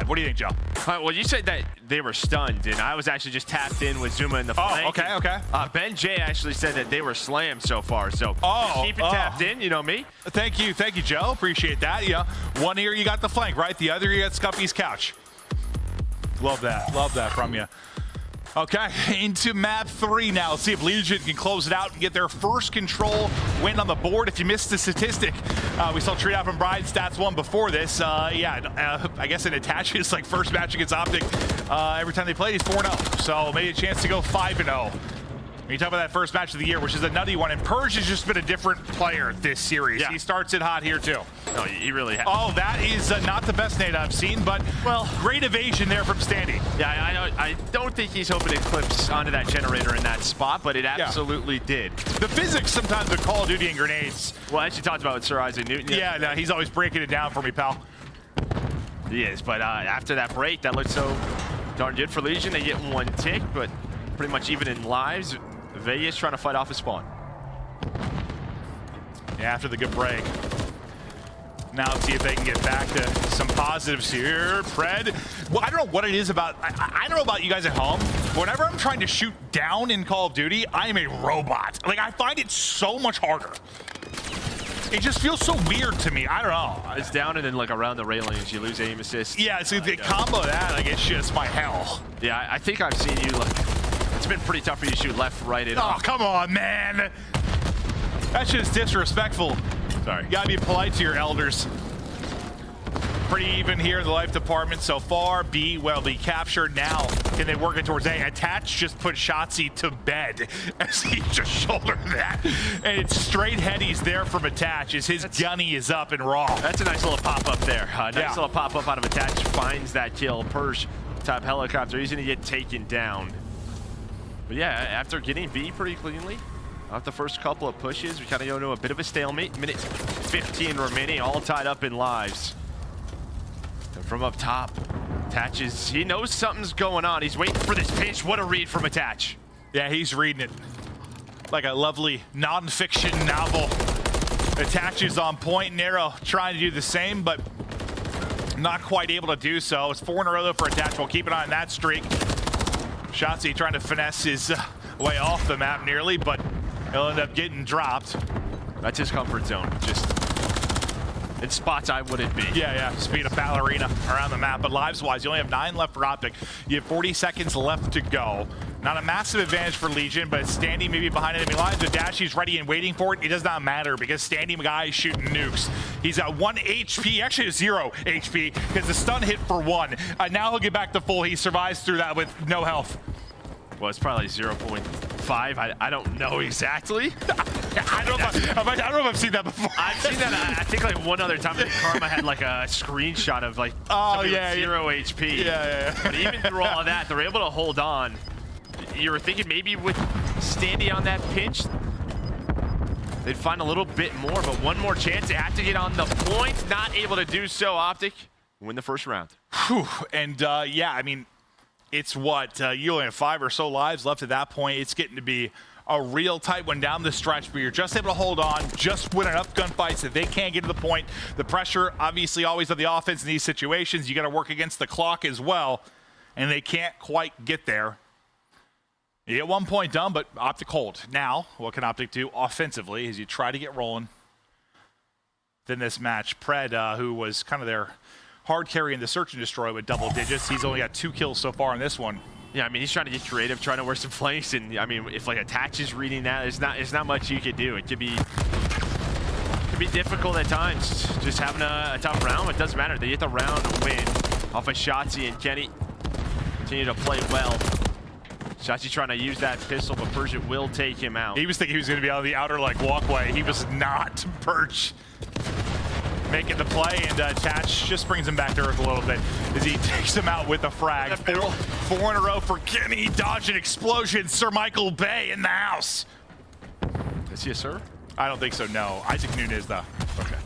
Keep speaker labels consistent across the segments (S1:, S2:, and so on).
S1: 5. What do you think, Joe?
S2: Well, you said that they were stunned, and I was actually just tapped in with Zuma in the flank.
S1: Oh, okay.
S2: Ben J actually said that they were slammed so far, so keep it tapped in, you know me.
S1: Thank you, Joe. Appreciate that. Yeah, one ear you got the flank, right? The other you got Scuffy's couch. Love that from you. Okay, into map 3 now. Let's see if Legion can close it out and get their first control win on the board. If you missed the statistic, we saw Treat Out from Bride stats 1 before this. I guess it attaches like first match against OpTic. Every time they played, he's 4-0. So maybe a chance to go 5-0. When you talk about that first match of the year, which is a nutty one, and Purge has just been a different player this series. Yeah. He starts it hot here too.
S2: No, he really has.
S1: Oh, that is not the best nade I've seen, but great evasion there from Standy.
S2: Yeah, I don't think he's hoping it clips onto that generator in that spot, but it absolutely did.
S1: The physics sometimes of Call of Duty and grenades.
S2: Well, as you talked about with Sir Isaac Newton.
S1: Yeah, no, he's always breaking it down for me, pal.
S2: He is, but after that break, that looked so darn good for Legion. They get 1 tick, but pretty much even in lives. Vegas trying to fight off a spawn.
S1: Yeah, after the good break. Now let's see if they can get back to some positives here. Pred. Well, I don't know what it is about. I don't know about you guys at home. Whenever I'm trying to shoot down in Call of Duty, I am a robot. Like, I find it so much harder. It just feels so weird to me. I don't know.
S2: It's down and then like around the railings, you lose aim assist.
S1: Yeah, so the combo of that, like, it's just my hell.
S2: Yeah, I think I've seen you like. It's been pretty tough for you to shoot left, right, and
S1: off. Come on, man. That's just disrespectful.
S2: Sorry.
S1: You gotta be polite to your elders. Pretty even here in the life department so far. B will be captured now. Can they work it towards A? Attach just put Shotzzy to bed as he just shouldered that. And it's straight headies there from Attach as his gunny is up and raw.
S2: That's a nice little pop-up there. Nice little pop-up out of Attach. Finds that kill. Purge top helicopter. He's gonna get taken down. But yeah, after getting B pretty cleanly, off the first couple of pushes, we kind of go into a bit of a stalemate. Minute 15 remaining, all tied up in lives. And from up top, Attaches, he knows something's going on. He's waiting for this pinch. What a read from Attach.
S1: Yeah, he's reading it like a lovely non-fiction novel. Attaches on point. Nero trying to do the same, but not quite able to do so. It's 4 in a row though for Attach. We'll keep it on that streak. Shotzzy trying to finesse his way off the map nearly, but he'll end up getting dropped.
S2: That's his comfort zone, just in spots I wouldn't be.
S1: Yeah, just being a ballerina around the map. But lives-wise, you only have 9 left for OpTic. You have 40 seconds left to go. Not a massive advantage for Legion, but standing maybe behind enemy lines. The Dashy's ready and waiting for it. It does not matter because standing guy is shooting nukes. He's at 1 HP, actually 0 HP, because the stun hit for 1. Now he'll get back to full. He survives through that with no health.
S2: Well, it's probably 0.5. I don't know exactly.
S1: I don't know if I've seen that before.
S2: I've seen that. I think like one other time that Karma had like a screenshot of like 0 HP.
S1: Yeah.
S2: But even through all of that, they're able to hold on. You were thinking maybe with Standy on that pinch, they'd find a little bit more, but one more chance. They have to get on the point. Not able to do so. OpTic win the first round.
S1: Whew. And yeah, I mean, it's what, you only have 5 or so lives left at that point. It's getting to be a real tight one down the stretch, but you're just able to hold on, just win enough gunfights that they can't get to the point. The pressure, obviously, always on the offense in these situations. You got to work against the clock as well, and they can't quite get there. You get 1 point done, but OpTic hold. Now, what can OpTic do offensively as you try to get rolling? Then this match, Pred, who was kind of their hard carry in the search and destroy with double digits. He's only got 2 kills so far in this one.
S2: Yeah, I mean, he's trying to get creative, trying to work some flanks, and I mean, if like Attach is reading that, there's not much you could do. It could be difficult at times. Just having a tough round, it doesn't matter. They get the round win off of Shotzzy, and Kenny continue to play well. Shotzzy trying to use that pistol, but Persian will take him out.
S1: He was thinking he was going to be on the outer like walkway. He was not. Perch making the play, and Attach just brings him back to earth a little bit as he takes him out with a frag. 4 in a row for Kenny. Dodge an explosion. Sir Michael Bay in the house.
S2: Is he a sir?
S1: I don't think so, no. Isaac Nunez, though.
S2: Okay.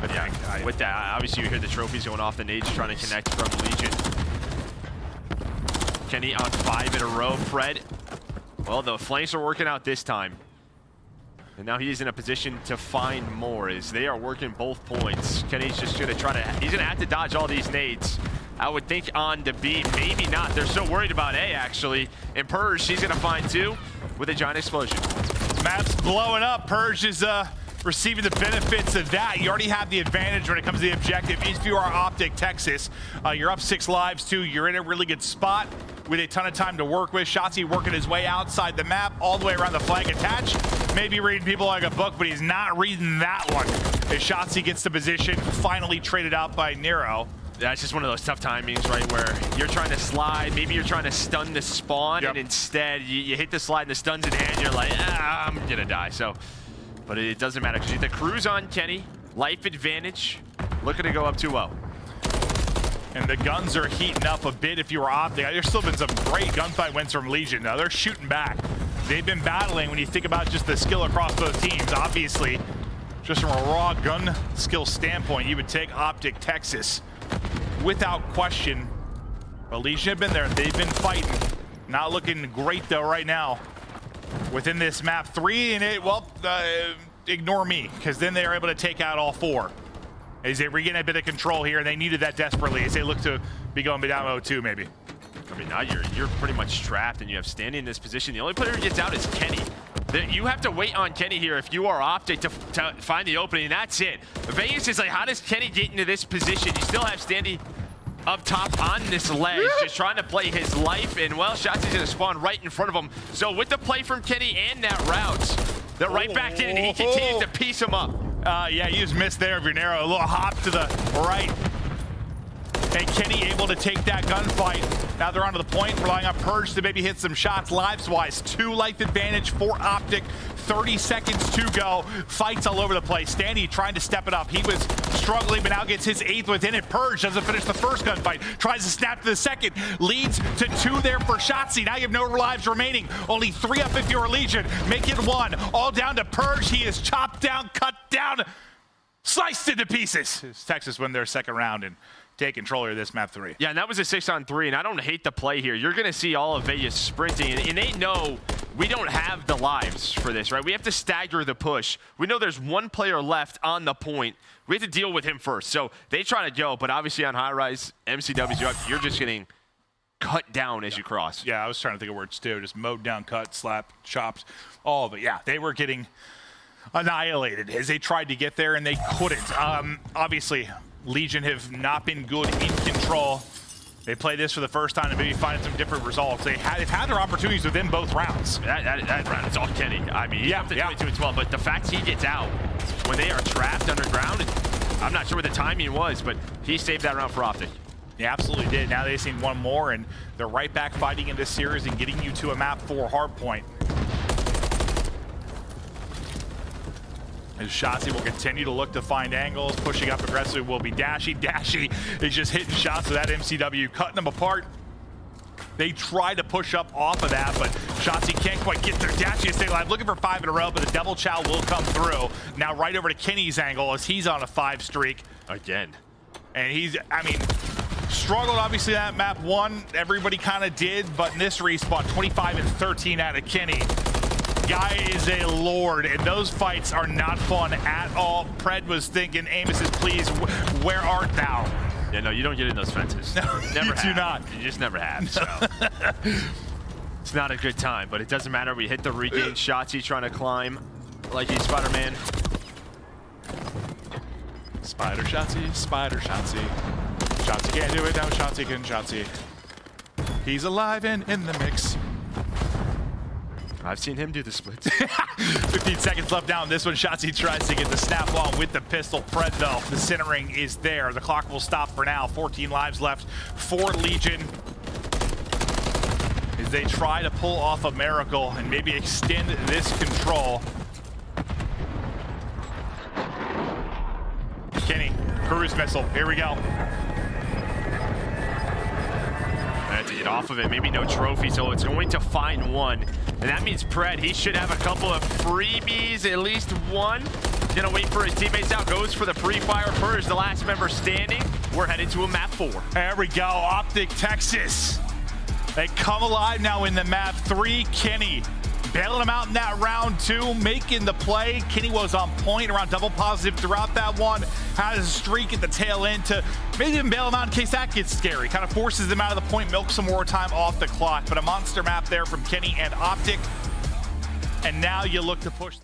S2: But yeah, with that, obviously you hear the trophies going off the nades trying to connect from Legion. Kenny on 5 in a row. Fred, well, the flanks are working out this time. And now he's in a position to find more as they are working both points. Kenny's just gonna he's gonna have to dodge all these nades. I would think on to B, maybe not. They're so worried about A, actually. And Purge, she's going to find 2 with a giant explosion.
S1: Map's blowing up. Purge is receiving the benefits of that. You already have the advantage when it comes to the objective. If you are OpTic Texas, you're up 6 lives too. You're in a really good spot with a ton of time to work with. Shotzzy working his way outside the map, all the way around the flag attach. Maybe reading people like a book, but he's not reading that one. As Shotzzy gets the position, finally traded out by Nero.
S2: That's just one of those tough timings, right, where you're trying to slide, maybe you're trying to stun the spawn, and instead you hit the slide and the stun's in hand, you're like, I'm gonna die. So, but it doesn't matter, because the crew's on Kenny, life advantage, looking to go up 2-0.
S1: And the guns are heating up a bit if you were OpTic. There's still been some great gunfight wins from Legion. Now they're shooting back. They've been battling when you think about just the skill across both teams. Obviously, just from a raw gun skill standpoint, you would take OpTic Texas without question. But Legion have been there. They've been fighting. Not looking great though right now within this map 3. And it, well, ignore me, because then they are able to take out all 4. As they regain a bit of control here, and they needed that desperately as they look to be going down 0-2 maybe.
S2: I mean, now you're pretty much trapped, and you have Standy in this position. The only player who gets out is Kenny. You have to wait on Kenny here if you are OpTic to find the opening, and that's it. Vegas is like, how does Kenny get into this position? You still have Standy up top on this ledge, just trying to play his life, and well, Shotzzy's gonna spawn right in front of him. So with the play from Kenny and that route, they're right back in, and he continues to piece him up.
S1: Yeah, you just missed there, Vernero. A little hop to the right. And Kenny able to take that gunfight. Now they're onto the point, relying on Purge to maybe hit some shots lives-wise. 2 life advantage for OpTic. 30 seconds to go. Fights all over the place. Standy trying to step it up. He was struggling, but now gets his 8th within it. Purge doesn't finish the first gunfight. Tries to snap to the second. Leads to 2 there for Shotzzy. Now you have no lives remaining. Only 3 up if you're Legion. Make it 1. All down to Purge. He is chopped down, cut down, sliced into pieces. Texas win their second round and take control of this map 3.
S2: Yeah, and that was a 6-on-3, and I don't hate the play here. You're going to see all of Vegas sprinting, and they know we don't have the lives for this, right? We have to stagger the push. We know there's 1 player left on the point. We have to deal with him first. So they try to go, but obviously on high-rise, MCWs, you're just getting cut down as you cross.
S1: Yeah, I was trying to think of words too. Just mowed down, cut, slap, chops, all of it. Yeah, they were getting annihilated as they tried to get there, and they couldn't. Obviously, Legion have not been good in control. They play this for the first time and maybe finding some different results. They've had their opportunities within both rounds.
S2: That round, it's all Kenny. I mean, he's up to 22-12, but the fact he gets out when they are trapped underground, I'm not sure what the timing was, but he saved that round for OpTic.
S1: He absolutely did. Now they've seen 1 more, and they're right back fighting in this series and getting you to a map 4 hardpoint. As Shotzzy will continue to look to find angles, pushing up aggressively will be Dashy. Dashy is just hitting shots with that MCW, cutting them apart. They try to push up off of that, but Shotzzy can't quite get there. Dashy is staying alive, looking for 5 in a row, but the double chow will come through. Now right over to Kenny's angle as he's on a 5 streak.
S2: Again.
S1: And he's, I mean, struggled obviously at map 1. Everybody kind of did, but in this respawn, 25 and 13 out of Kenny. Guy is a lord, and those fights are not fun at all. Pred was thinking, Amos is please, where art thou?
S2: Yeah, no, you don't get in those fences.
S1: No,
S2: never
S1: you
S2: have.
S1: do not.
S2: You just never have, so. It's not a good time, but it doesn't matter. We hit the regain. Shotzzy trying to climb like he's Spider-Man.
S1: Spider Shotzzy, Spider Shotzzy. Shotzzy can't do it, now Shotzzy can Shotzzy. He's alive and in the mix.
S2: I've seen him do the splits.
S1: 15 seconds left down. This one, Shotzzy tries to get the snap on with the pistol. Pred, though, the centering is there. The clock will stop for now. 14 lives left for Legion as they try to pull off a miracle and maybe extend this control. Kenny, cruise missile. Here we go.
S2: I have to get off of it. Maybe no trophy, so it's going to find 1. And that means Pred, he should have a couple of freebies, at least 1. Gonna wait for his teammates out, goes for the pre-fire. Purge, the last member standing. We're headed to a map 4.
S1: There we go, OpTic Texas. They come alive now in the map 3. Kenny bailing them out in that round 2, making the play. Kenny was on point around double positive throughout that one. Has a streak at the tail end to maybe even bail them out in case that gets scary. Kind of forces them out of the point, milk some more time off the clock. But a monster map there from Kenny and OpTic. And now you look to push.